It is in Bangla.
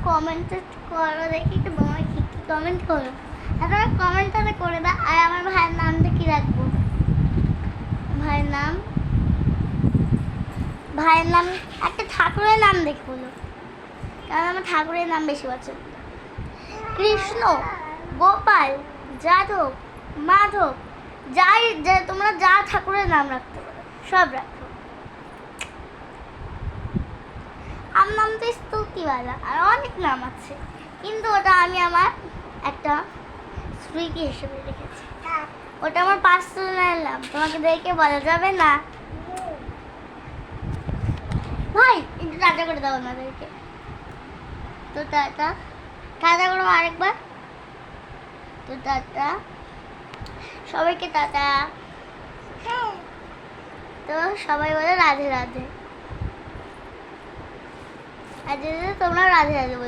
কমেন্ট করো, দেখি একটু তোমার কি কি কমেন্ট করো। এখন কমেন্টটা করে দাও। আর আমার ভাইয়ের নামটা কি রাখবো? ভাইয়ের নাম একটা ঠাকুরের নাম দেখে বলো, কারণ আমার ঠাকুরের নাম বেশি পছন্দ। কৃষ্ণ, গোপাল, যাদব, মাধব, তোমরা যা ঠাকুরের নাম রাখতে পারো সব রাখো। আমার নাম তো স্তুতিওয়ালা, আর অনেক নাম আছে, কিন্তু ওটা আমি আমার একটা স্মৃতি হিসেবে রেখেছি। ওটা আমার পার্সোনাল নাম, তোমাকে দেখে বলা যাবে না। ভাই একটু টাটা করে দাও আমাদেরকে। তো টাটা, টাটা করো আরেকবার। তো টাটা সবাইকে, টাটা। তো সবাই বলে রাধে রাধে। আর যদি তোমরা রাধে রাধে বলো।